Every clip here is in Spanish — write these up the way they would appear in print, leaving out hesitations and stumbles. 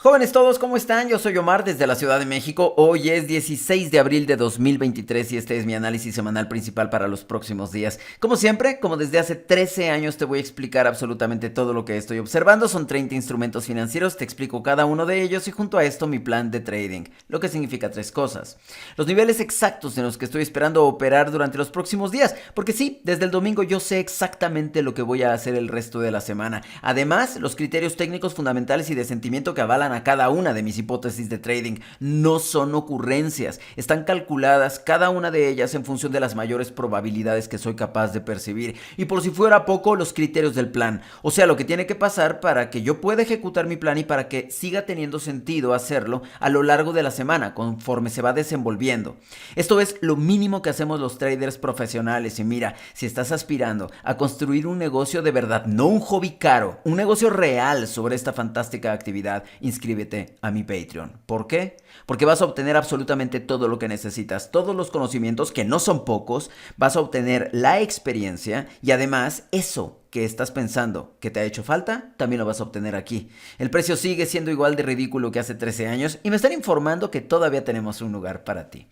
Jóvenes todos, ¿cómo están? Yo soy Omar desde la Ciudad de México. Hoy es 16 de abril de 2023 y este es mi análisis semanal principal para los próximos días. Como siempre, como desde hace 13 años te voy a explicar absolutamente todo lo que estoy observando. Son 30 instrumentos financieros, te explico cada uno de ellos y junto a esto mi plan de trading, lo que significa tres cosas. Los niveles exactos en los que estoy esperando operar durante los próximos días, porque sí, desde el domingo yo sé exactamente lo que voy a hacer el resto de la semana. Además, los criterios técnicos fundamentales y de sentimiento que avalan a cada una de mis hipótesis de trading no son ocurrencias, están calculadas cada una de ellas en función de las mayores probabilidades que soy capaz de percibir y por si fuera poco los criterios del plan, o sea lo que tiene que pasar para que yo pueda ejecutar mi plan y para que siga teniendo sentido hacerlo a lo largo de la semana conforme se va desenvolviendo. Esto es lo mínimo que hacemos los traders profesionales y mira, si estás aspirando a construir un negocio de verdad, no un hobby caro, un negocio real sobre esta fantástica actividad, inscríbete a mi Patreon. ¿Por qué? Porque vas a obtener absolutamente todo lo que necesitas, todos los conocimientos, que no son pocos, vas a obtener la experiencia y además eso que estás pensando que te ha hecho falta, también lo vas a obtener aquí. El precio sigue siendo igual de ridículo que hace 13 años y me están informando que todavía tenemos un lugar para ti.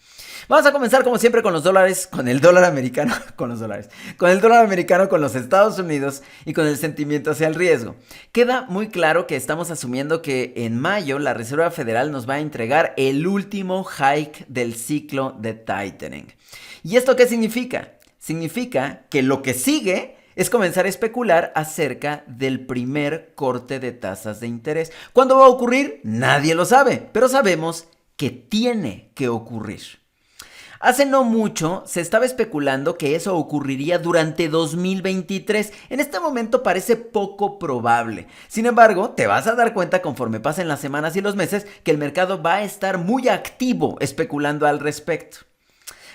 Vamos a comenzar como siempre con los dólares, con el dólar americano, con los dólares, con el dólar americano, con los Estados Unidos y con el sentimiento hacia el riesgo. Queda muy claro que estamos asumiendo que en mayo la Reserva Federal nos va a entregar el último hike del ciclo de tightening. ¿Y esto qué significa? Significa que lo que sigue es comenzar a especular acerca del primer corte de tasas de interés. ¿Cuándo va a ocurrir? Nadie lo sabe, pero sabemos que tiene que ocurrir. Hace no mucho se estaba especulando que eso ocurriría durante 2023. En este momento parece poco probable. Sin embargo, te vas a dar cuenta conforme pasen las semanas y los meses que el mercado va a estar muy activo especulando al respecto.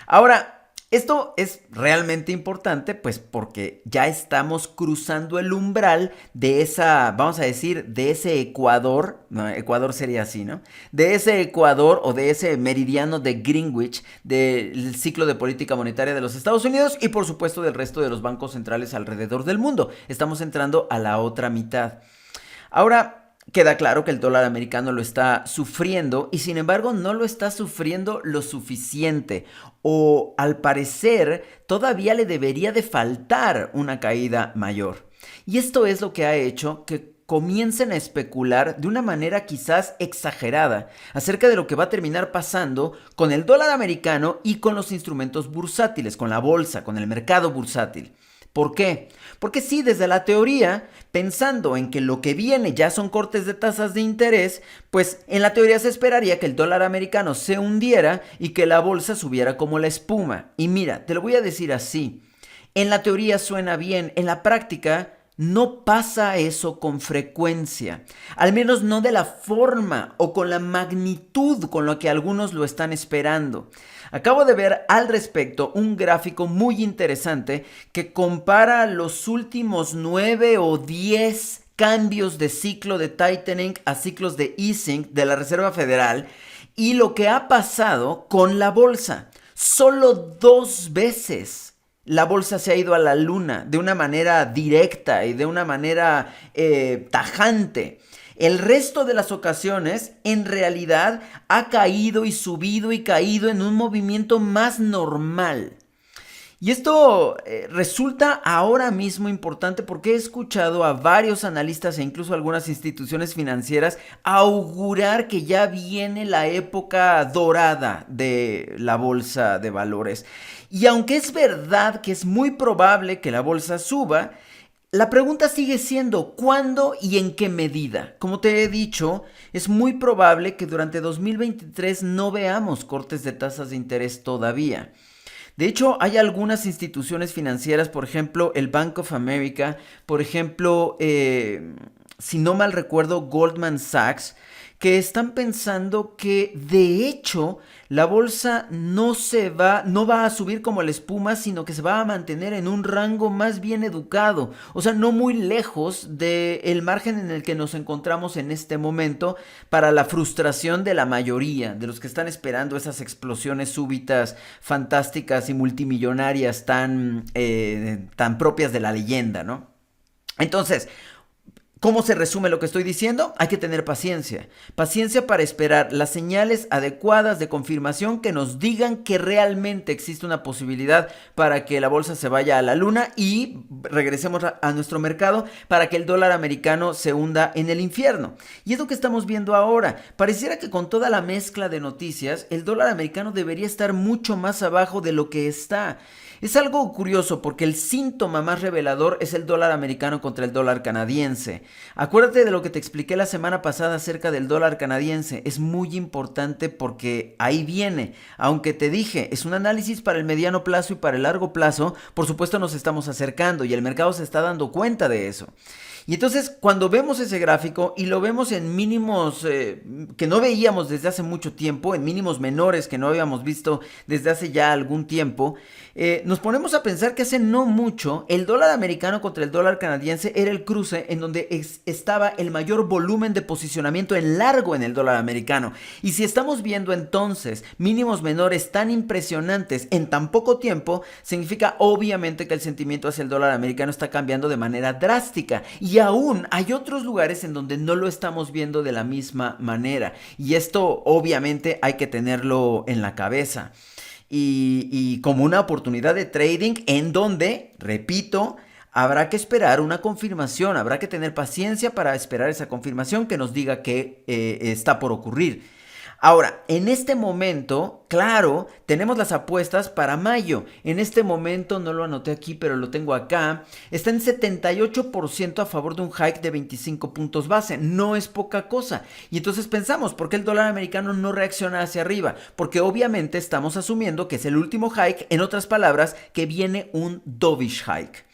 Ahora, esto es realmente importante, pues porque ya estamos cruzando el umbral de esa, vamos a decir, de ese ecuador, no, ecuador sería así, ¿no? De ese ecuador o de ese meridiano de Greenwich del ciclo de política monetaria de los Estados Unidos y por supuesto del resto de los bancos centrales alrededor del mundo. Estamos entrando a la otra mitad. Ahora, queda claro que el dólar americano lo está sufriendo y sin embargo no lo está sufriendo lo suficiente o al parecer todavía le debería de faltar una caída mayor. Y esto es lo que ha hecho que comiencen a especular de una manera quizás exagerada acerca de lo que va a terminar pasando con el dólar americano y con los instrumentos bursátiles, con la bolsa, con el mercado bursátil. ¿Por qué? Porque sí, desde la teoría, pensando en que lo que viene ya son cortes de tasas de interés, pues en la teoría se esperaría que el dólar americano se hundiera y que la bolsa subiera como la espuma. Y mira, te lo voy a decir así, en la teoría suena bien, en la práctica no pasa eso con frecuencia, al menos no de la forma o con la magnitud con la que algunos lo están esperando. Acabo de ver al respecto un gráfico muy interesante que compara los últimos 9 o 10 cambios de ciclo de tightening a ciclos de easing de la Reserva Federal y lo que ha pasado con la bolsa. Solo 2 veces la bolsa se ha ido a la luna de una manera directa y de una manera tajante. El resto de las ocasiones, en realidad, ha caído y subido y caído en un movimiento más normal. Y esto resulta ahora mismo importante porque he escuchado a varios analistas e incluso algunas instituciones financieras augurar que ya viene la época dorada de la bolsa de valores. Y aunque es verdad que es muy probable que la bolsa suba, la pregunta sigue siendo ¿cuándo y en qué medida? Como te he dicho, es muy probable que durante 2023 no veamos cortes de tasas de interés todavía. De hecho, hay algunas instituciones financieras, por ejemplo, el Bank of America, por ejemplo, si no mal recuerdo, Goldman Sachs, que están pensando que de hecho la bolsa no va a subir como la espuma, sino que se va a mantener en un rango más bien educado, o sea, no muy lejos del margen en el que nos encontramos en este momento para la frustración de la mayoría, de los que están esperando esas explosiones súbitas, fantásticas y multimillonarias tan propias de la leyenda, ¿no? Entonces, ¿Cómo se resume lo que estoy diciendo? Hay que tener paciencia. Paciencia para esperar las señales adecuadas de confirmación que nos digan que realmente existe una posibilidad para que la bolsa se vaya a la luna y regresemos a nuestro mercado para que el dólar americano se hunda en el infierno. Y es lo que estamos viendo ahora. Pareciera que con toda la mezcla de noticias, el dólar americano debería estar mucho más abajo de lo que está. Es algo curioso porque el síntoma más revelador es el dólar americano contra el dólar canadiense. Acuérdate de lo que te expliqué la semana pasada acerca del dólar canadiense. Es muy importante porque ahí viene. Aunque te dije, es un análisis para el mediano plazo y para el largo plazo, por supuesto nos estamos acercando y el mercado se está dando cuenta de eso. Y entonces cuando vemos ese gráfico y lo vemos en mínimos que no veíamos desde hace mucho tiempo, en mínimos menores que no habíamos visto desde hace ya algún tiempo, nos ponemos a pensar que hace no mucho el dólar americano contra el dólar canadiense era el cruce en donde estaba el mayor volumen de posicionamiento en largo en el dólar americano. Y si estamos viendo entonces mínimos menores tan impresionantes en tan poco tiempo, significa obviamente que el sentimiento hacia el dólar americano está cambiando de manera drástica. Y aún hay otros lugares en donde no lo estamos viendo de la misma manera. Y esto obviamente hay que tenerlo en la cabeza. Y como una oportunidad de trading en donde, repito, habrá que esperar una confirmación, habrá que tener paciencia para esperar esa confirmación que nos diga que está por ocurrir. Ahora, en este momento, claro, tenemos las apuestas para mayo. En este momento, no lo anoté aquí, pero lo tengo acá. Está en 78% a favor de un hike de 25 puntos base. No es poca cosa. Y entonces pensamos, ¿por qué el dólar americano no reacciona hacia arriba? Porque obviamente estamos asumiendo que es el último hike, en otras palabras, que viene un dovish hike.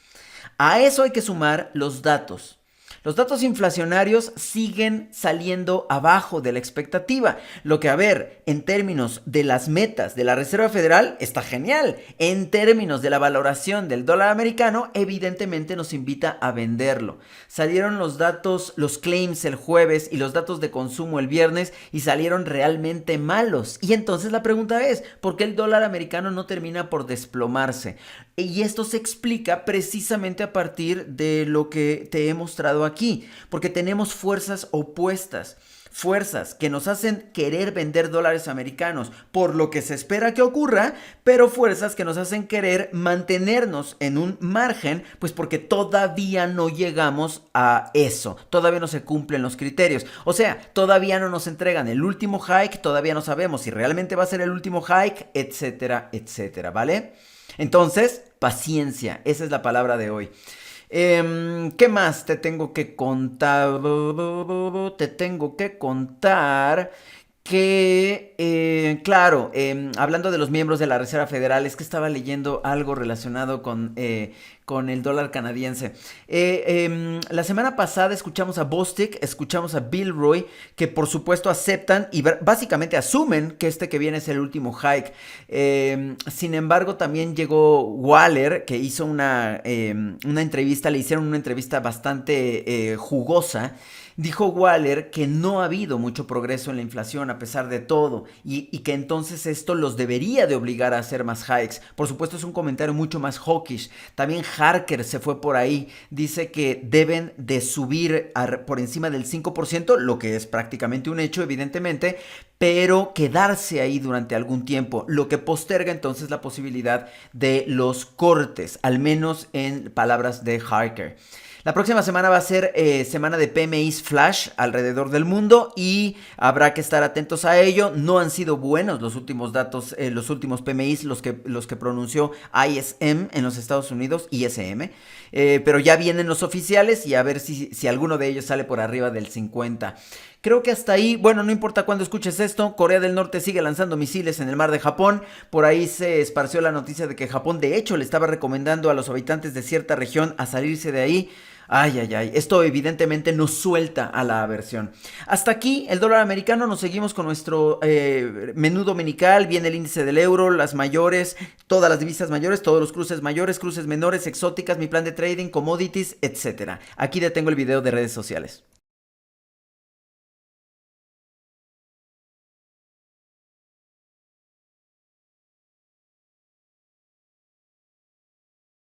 A eso hay que sumar los datos. Los datos inflacionarios siguen saliendo abajo de la expectativa, lo que, a ver, en términos de las metas de la Reserva Federal está genial. En términos de la valoración del dólar americano, evidentemente nos invita a venderlo. Salieron los datos, los claims el jueves y los datos de consumo el viernes y salieron realmente malos. Y entonces la pregunta es, ¿por qué el dólar americano no termina por desplomarse? Y esto se explica precisamente a partir de lo que te he mostrado aquí, porque tenemos fuerzas opuestas, fuerzas que nos hacen querer vender dólares americanos por lo que se espera que ocurra, pero fuerzas que nos hacen querer mantenernos en un margen, pues porque todavía no llegamos a eso, todavía no se cumplen los criterios, o sea, todavía no nos entregan el último hike, todavía no sabemos si realmente va a ser el último hike, etcétera, etcétera, ¿vale? Entonces, paciencia, esa es la palabra de hoy. ¿Qué más te tengo que contar? Te tengo que contar que, claro, hablando de los miembros de la Reserva Federal, es que estaba leyendo algo relacionado con el dólar canadiense. La semana pasada escuchamos a Bostic, escuchamos a Bill Roy, que por supuesto aceptan y básicamente asumen que este que viene es el último hike. Sin embargo, también llegó Waller, que hizo una entrevista, le hicieron una entrevista bastante jugosa. Dijo Waller que no ha habido mucho progreso en la inflación a pesar de todo y que entonces esto los debería de obligar a hacer más hikes. Por supuesto es un comentario mucho más hawkish. También Harker se fue por ahí. Dice que deben de subir por encima del 5%, lo que es prácticamente un hecho evidentemente, pero quedarse ahí durante algún tiempo, lo que posterga entonces la posibilidad de los cortes, al menos en palabras de Harker. La próxima semana va a ser semana de PMIs flash alrededor del mundo y habrá que estar atentos a ello. No han sido buenos los últimos datos, los últimos PMIs, los que pronunció ISM en los Estados Unidos, ISM, pero ya vienen los oficiales y a ver si alguno de ellos sale por arriba del 50. Creo que hasta ahí, bueno, no importa cuándo escuches esto, Corea del Norte sigue lanzando misiles en el mar de Japón. Por ahí se esparció la noticia de que Japón de hecho le estaba recomendando a los habitantes de cierta región a salirse de ahí. Ay, ay, ay, esto evidentemente nos suelta a la aversión. Hasta aquí el dólar americano, nos seguimos con nuestro menú dominical, viene el índice del euro, las mayores, todas las divisas mayores, todos los cruces mayores, cruces menores, exóticas, mi plan de trading, commodities, etcétera. Aquí detengo el video de redes sociales.